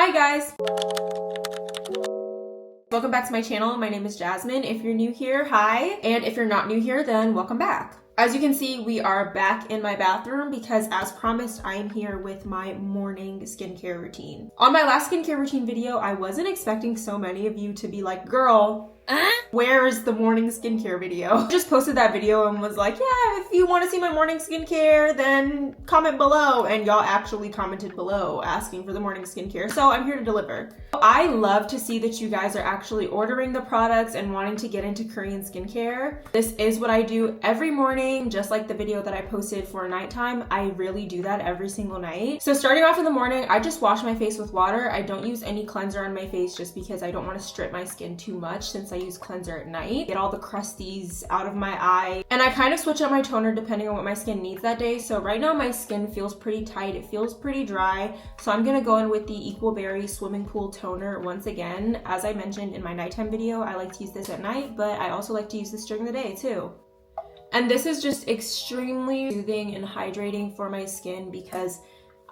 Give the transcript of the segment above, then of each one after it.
Hi guys! Welcome back to my channel. My name is Jasmine. If you're new here, hi. And if you're not new here, then welcome back. As you can see, we are back in my bathroom because as promised, I am here with my morning skincare routine. On my last skincare routine video, I wasn't expecting so many of you to be like, girl, where's the morning skincare video? I just posted that video and was like, yeah, if you want to see my morning skincare, then comment below. And y'all actually commented below asking for the morning skincare. So I'm here to deliver. I love to see that you guys are actually ordering the products and wanting to get into Korean skincare. This is what I do every morning, just like the video that I posted for nighttime. I really do that every single night. So starting off in the morning, I just wash my face with water. I don't use any cleanser on my face just because I don't want to strip my skin too much since I use cleanser at night. Get all the crusties out of my eye. And I kind of switch up my toner depending on what my skin needs that day. So right now my skin feels pretty tight. It feels pretty dry. So I'm going to go in with the Equal Berry Swimming Pool Toner once again. As I mentioned in my nighttime video, I like to use this at night, but I also like to use this during the day too. And this is just extremely soothing and hydrating for my skin because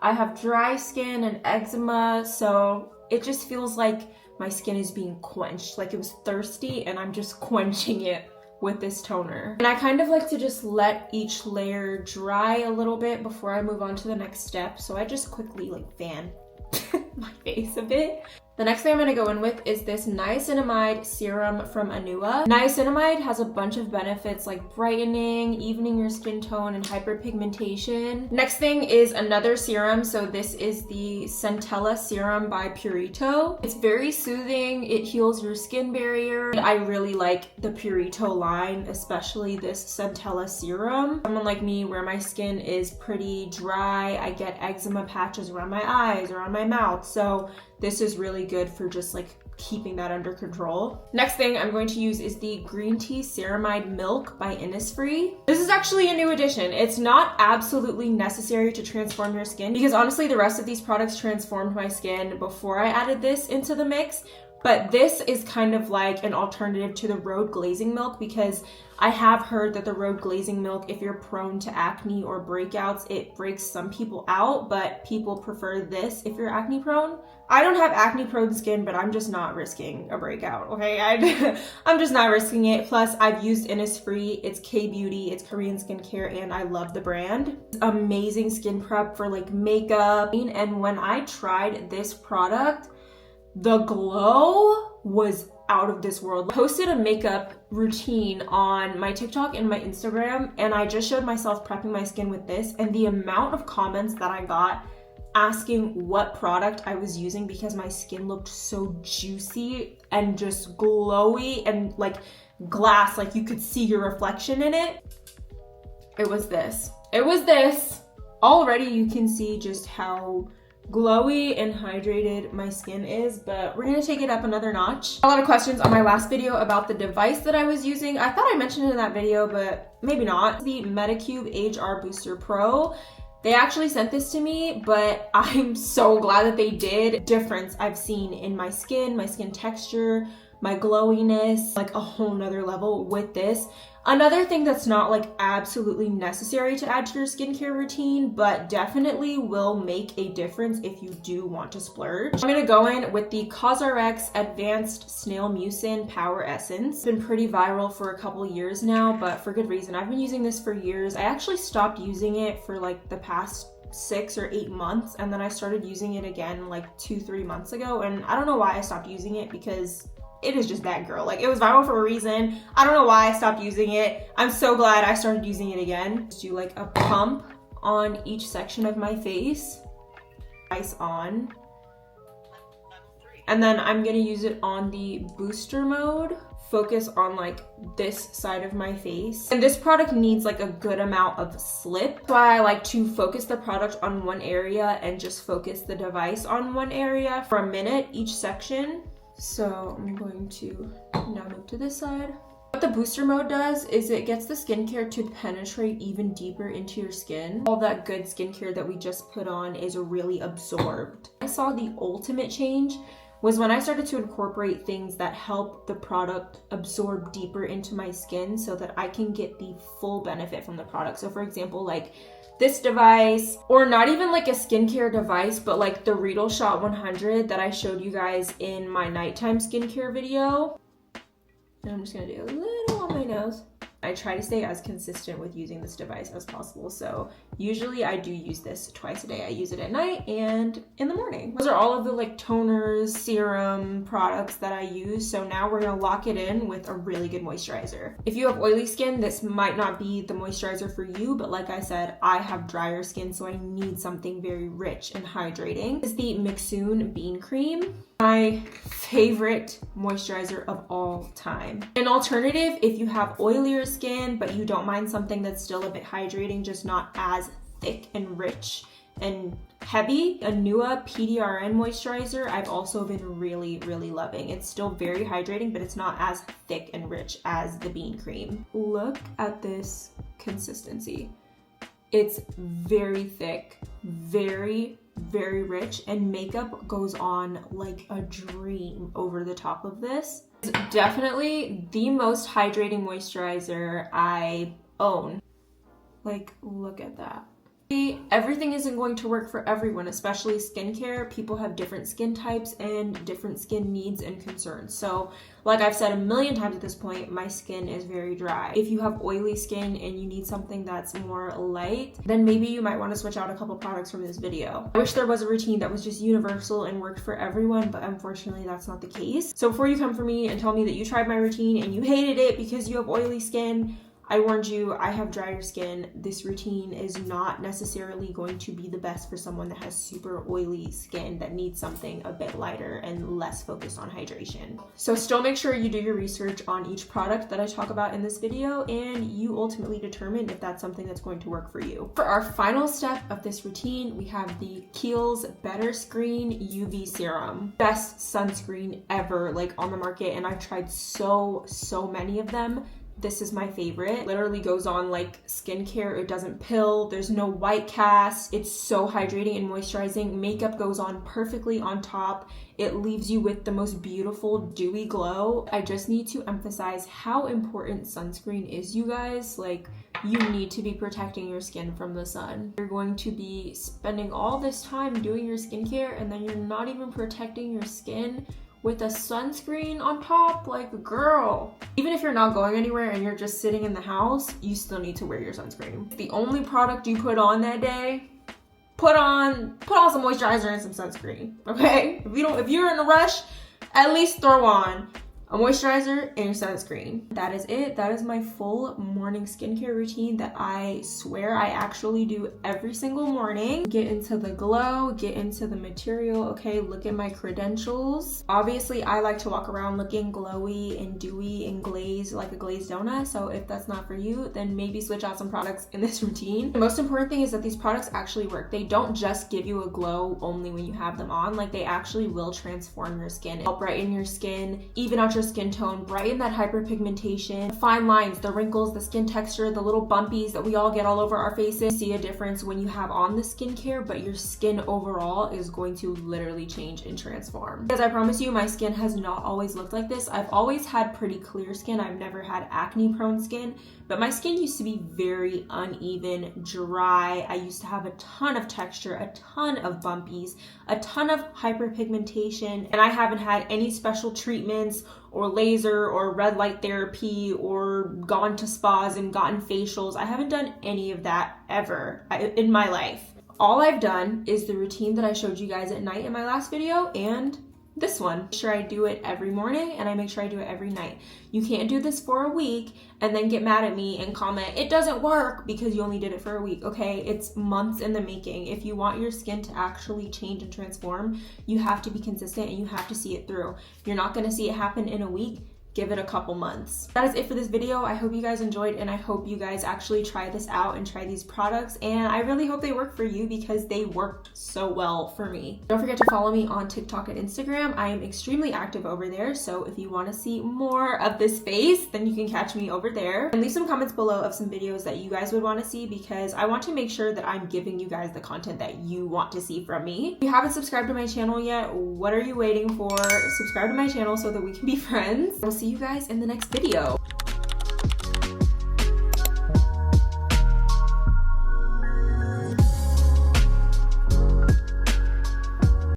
I have dry skin and eczema. So it just feels like my skin is being quenched, like it was thirsty and I'm just quenching it with this toner. And I kind of like to just let each layer dry a little bit before I move on to the next step. So I just quickly like fan my face a bit. The next thing I'm gonna go in with is this niacinamide serum from Anua. Niacinamide has a bunch of benefits like brightening, evening your skin tone, and hyperpigmentation. Next thing is another serum. So this is the Centella Serum by Purito. It's very soothing. It heals your skin barrier. I really like the Purito line, especially this Centella Serum. Someone like me where my skin is pretty dry, I get eczema patches around my eyes, around my mouth. So this is really good for just like keeping that under control. Next thing I'm going to use is the Green Tea Ceramide Milk by Innisfree. This is actually a new addition. It's not absolutely necessary to transform your skin because honestly the rest of these products transformed my skin before I added this into the mix. But this is kind of like an alternative to the road glazing milk because I have heard that the road glazing milk, if you're prone to acne or breakouts, it breaks some people out, but people prefer this if you're acne prone. I don't have acne prone skin, but I'm just not risking a breakout, okay? I'm just not risking it. Plus, I've used Innisfree, it's K-Beauty, it's Korean skincare, and I love the brand. Amazing skin prep for like makeup. And when I tried this product, the glow was out of this world. I posted a makeup routine on my TikTok and my Instagram, and I just showed myself prepping my skin with this, and the amount of comments that I got asking what product I was using because my skin looked so juicy and just glowy and like glass, like you could see your reflection in it. It was this. It was this. Already you can see just how glowy and hydrated my skin is, but we're gonna take it up another notch. A lot of questions on my last video about the device that I was using. I thought I mentioned it in that video, but maybe not. The Medicube Age R Booster Pro. They actually sent this to me, but I'm so glad that they did. Difference I've seen in my skin texture, my glowiness, like a whole nother level with this. Another thing that's not like absolutely necessary to add to your skincare routine, but definitely will make a difference if you do want to splurge. I'm gonna go in with the CosRx Advanced Snail Mucin Power Essence. It's been pretty viral for a couple years now, but for good reason. I've been using this for years. I actually stopped using it for like the past 6 or 8 months, and then I started using it again like 2-3 months ago, and I don't know why I stopped using it because it is just that girl. Like it was viral for a reason. I don't know why I stopped using it. I'm so glad I started using it again. Just do like a pump on each section of my face. Ice on. And then I'm gonna use it on the booster mode. Focus on like this side of my face. And this product needs like a good amount of slip. That's why I like to focus the product on one area and just focus the device on one area for a minute each section. So I'm going to now move to this side. What the booster mode does is it gets the skincare to penetrate even deeper into your skin. All that good skincare that we just put on is really absorbed. I saw the ultimate change was when I started to incorporate things that help the product absorb deeper into my skin so that I can get the full benefit from the product. So for example, like this device, or not even like a skincare device, but like the Riedel Shot 100 that I showed you guys in my nighttime skincare video. And I'm just gonna do a little on my nose. I try to stay as consistent with using this device as possible. So usually I do use this twice a day. I use it at night and in the morning. Those are all of the like toners, serum products that I use. So now we're gonna lock it in with a really good moisturizer. If you have oily skin, this might not be the moisturizer for you, but like I said, I have drier skin, so I need something very rich and hydrating. This is the Mucin Bean Cream. My favorite moisturizer of all time. An alternative, if you have oilier skin, but you don't mind something that's still a bit hydrating, just not as thick and rich and heavy, a Nua PDRN moisturizer I've also been really loving. It's still very hydrating, but it's not as thick and rich as the Bean Cream. Look at this consistency. It's very thick, very rich, and makeup goes on like a dream over the top of this. It's definitely the most hydrating moisturizer I own. Like, look at that. Everything isn't going to work for everyone, especially skincare. People have different skin types and different skin needs and concerns. So like I've said a million times at this point, my skin is very dry. If you have oily skin and you need something that's more light, then maybe you might want to switch out a couple products from this video. I wish there was a routine that was just universal and worked for everyone, but unfortunately that's not the case. So before you come for me and tell me that you tried my routine and you hated it because you have oily skin, I warned you, I have drier skin. This routine is not necessarily going to be the best for someone that has super oily skin that needs something a bit lighter and less focused on hydration. So still make sure you do your research on each product that I talk about in this video, and you ultimately determine if that's something that's going to work for you. For our final step of this routine, we have the Kiehl's Better Screen UV Serum. Best sunscreen ever, like on the market, and I've tried so many of them. This is my favorite. Literally goes on like skincare. It doesn't pill. There's no white cast. It's so hydrating and moisturizing. Makeup goes on perfectly on top. It leaves you with the most beautiful dewy glow. I just need to emphasize how important sunscreen is, you guys. Like, you need to be protecting your skin from the sun. You're going to be spending all this time doing your skincare and then you're not even protecting your skin with a sunscreen on top. Like, girl. Even if you're not going anywhere and you're just sitting in the house, you still need to wear your sunscreen. The only product you put on that day, put on some moisturizer and some sunscreen, okay? If you're in a rush, at least throw on a moisturizer and your sunscreen. That is it. That is my full morning skincare routine that I swear I actually do every single morning. Get into the glow, get into the material, okay? Look at my credentials. Obviously, I like to walk around looking glowy and dewy and glazed like a glazed donut. So if that's not for you, then maybe switch out some products in this routine. The most important thing is that these products actually work. They don't just give you a glow only when you have them on. Like, they actually will transform your skin, help brighten your skin, even out your skin tone, brighten that hyperpigmentation, fine lines, the wrinkles, the skin texture, the little bumpies that we all get all over our faces. See a difference when you have on the skincare, but your skin overall is going to literally change and transform. Because I promise you, my skin has not always looked like this. I've always had pretty clear skin. I've never had acne prone skin, but my skin used to be very uneven, dry. I used to have a ton of texture, a ton of bumpies, a ton of hyperpigmentation, and I haven't had any special treatments or laser or red light therapy or gone to spas and gotten facials. I haven't done any of that ever in my life. All I've done is the routine that I showed you guys at night in my last video and this one. Make sure I do it every morning and I make sure I do it every night. You can't do this for a week and then get mad at me and comment, it doesn't work, because you only did it for a week, okay? It's months in the making. If you want your skin to actually change and transform, you have to be consistent and you have to see it through. You're not gonna see it happen in a week. give it a couple months. That is it for this video. I hope you guys enjoyed, and I hope you guys actually try this out and try these products, and I really hope they work for you because they worked so well for me. Don't forget to follow me on TikTok and Instagram. I am extremely active over there, so if you want to see more of this face, then you can catch me over there. And leave some comments below of some videos that you guys would want to see, because I want to make sure that I'm giving you guys the content that you want to see from me. If you haven't subscribed to my channel yet, what are you waiting for? Subscribe to my channel so that we can be friends. I'll see you guys in the next video.